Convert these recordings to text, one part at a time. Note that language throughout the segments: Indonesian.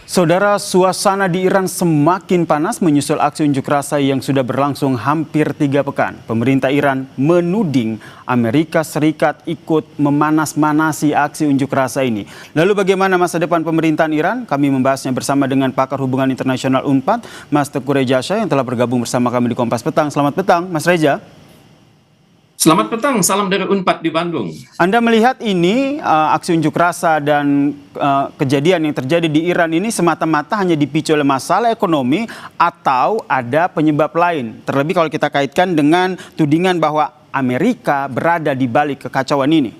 Saudara, suasana di Iran semakin panas menyusul aksi unjuk rasa yang sudah berlangsung hampir 3 pekan. Pemerintah Iran menuding Amerika Serikat ikut memanas-manasi aksi unjuk rasa ini. Lalu bagaimana masa depan pemerintahan Iran? Kami membahasnya bersama dengan pakar hubungan internasional UNPAD, Mas Teguh Rejasa yang telah bergabung bersama kami di Kompas Petang. Selamat petang, Mas Reza. Selamat petang, salam dari UNPAD di Bandung. Anda melihat ini aksi unjuk rasa dan kejadian yang terjadi di Iran ini semata-mata hanya dipicu oleh masalah ekonomi atau ada penyebab lain? Terlebih kalau kita kaitkan dengan tudingan bahwa Amerika berada di balik kekacauan ini.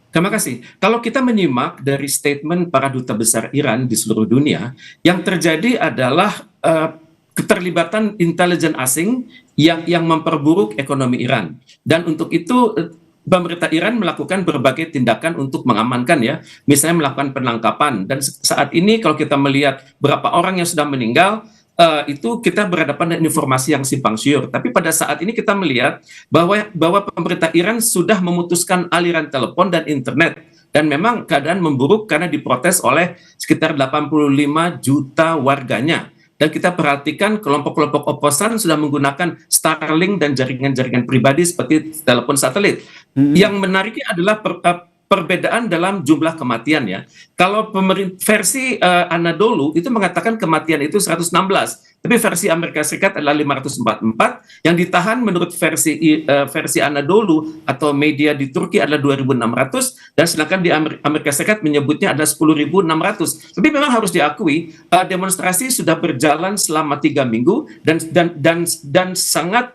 Terima kasih. Kalau kita menyimak dari statement para duta besar Iran di seluruh dunia, yang terjadi adalah keterlibatan intelijen asing yang memperburuk ekonomi Iran. Dan untuk itu pemerintah Iran melakukan berbagai tindakan untuk mengamankan ya. Misalnya melakukan penangkapan. Dan saat ini kalau kita melihat berapa orang yang sudah meninggal, itu kita berhadapan dengan informasi yang simpang siur. Tapi pada saat ini kita melihat bahwa pemerintah Iran sudah memutuskan aliran telepon dan internet. Dan memang keadaan memburuk karena diprotes oleh sekitar 85 juta warganya. Dan kita perhatikan kelompok-kelompok oposan sudah menggunakan Starlink dan jaringan-jaringan pribadi seperti telepon satelit. Yang menariknya adalah perbedaan dalam jumlah kematian ya. Kalau versi Anadolu itu mengatakan kematian itu 116, tapi versi Amerika Serikat adalah 544. Yang ditahan menurut versi Anadolu atau media di Turki adalah 2.600, dan sedangkan di Amerika Serikat menyebutnya ada 10.600. Tapi memang harus diakui demonstrasi sudah berjalan selama 3 minggu dan sangat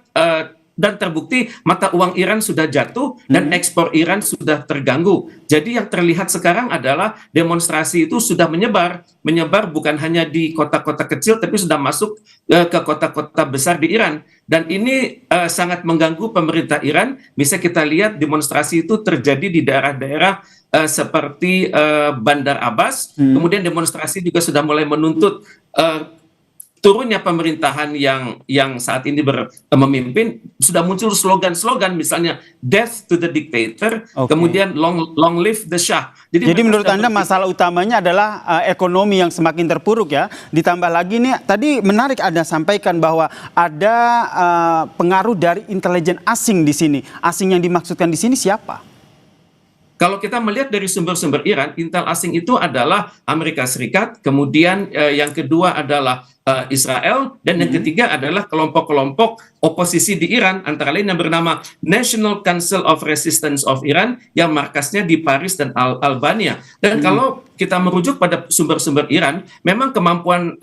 dan terbukti mata uang Iran sudah jatuh dan ekspor Iran sudah terganggu. Jadi yang terlihat sekarang adalah demonstrasi itu sudah menyebar bukan hanya di kota-kota kecil tapi sudah masuk ke kota-kota besar di Iran. Dan ini sangat mengganggu pemerintah Iran. Bisa kita lihat demonstrasi itu terjadi di daerah-daerah seperti Bandar Abbas. Kemudian demonstrasi juga sudah mulai menuntut turunnya pemerintahan yang saat ini memimpin. Sudah muncul slogan-slogan misalnya death to the dictator, kemudian long live the Shah. Jadi menurut Anda masalah utamanya adalah ekonomi yang semakin terpuruk ya. Ditambah lagi nih tadi menarik Anda sampaikan bahwa ada pengaruh dari intelijen asing di sini. Asing yang dimaksudkan di sini siapa? Kalau kita melihat dari sumber-sumber Iran, intel asing itu adalah Amerika Serikat, kemudian yang kedua adalah Israel, dan yang ketiga adalah kelompok-kelompok oposisi di Iran, antara lain yang bernama National Council of Resistance of Iran yang markasnya di Paris dan Albania. Dan kalau kita merujuk pada sumber-sumber Iran, memang kemampuan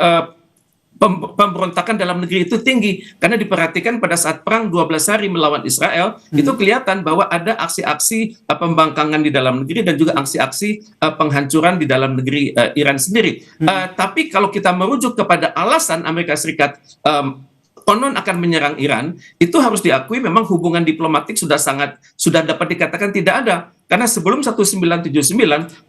pemberontakan dalam negeri itu tinggi, karena diperhatikan pada saat perang 12 hari melawan Israel itu kelihatan bahwa ada aksi-aksi pembangkangan di dalam negeri dan juga aksi-aksi penghancuran di dalam negeri Iran sendiri. Tapi kalau kita merujuk kepada alasan Amerika Serikat konon akan menyerang Iran, itu harus diakui memang hubungan diplomatik sudah dapat dikatakan tidak ada. Karena sebelum 1979,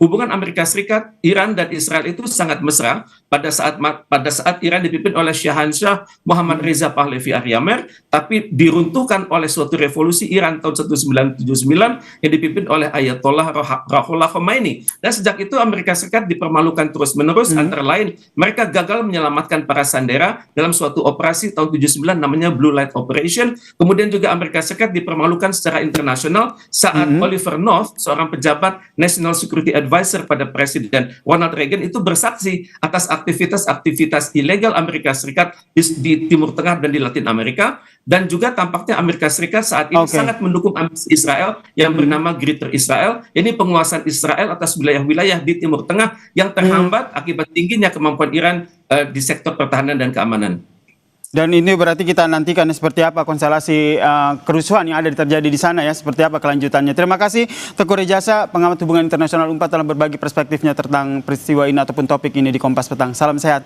hubungan Amerika Serikat, Iran, dan Israel itu sangat mesra pada saat Iran dipimpin oleh Syahansyah Muhammad Reza Pahlavi Aryamer, tapi diruntuhkan oleh suatu revolusi Iran tahun 1979 yang dipimpin oleh Ayatollah Ruhollah Khomeini. Dan sejak itu Amerika Serikat dipermalukan terus-menerus, antara lain mereka gagal menyelamatkan para sandera dalam suatu operasi tahun 79 namanya Blue Light Operation. Kemudian juga Amerika Serikat dipermalukan secara internasional saat Oliver North, seorang pejabat National Security Advisor pada Presiden Ronald Reagan, itu bersaksi atas aktivitas ilegal Amerika Serikat di Timur Tengah dan di Latin Amerika. Dan juga tampaknya Amerika Serikat saat ini sangat mendukung ambisi Israel yang bernama Greater Israel. Ini penguasaan Israel atas wilayah-wilayah di Timur Tengah yang terhambat akibat tingginya kemampuan Iran di sektor pertahanan dan keamanan. Dan ini berarti kita nantikan seperti apa konstelasi kerusuhan yang ada terjadi di sana ya, seperti apa kelanjutannya. Terima kasih Teguh Rejasa, pengamat hubungan internasional UNPAD, telah berbagi perspektifnya tentang peristiwa ini ataupun topik ini di Kompas Petang. Salam sehat.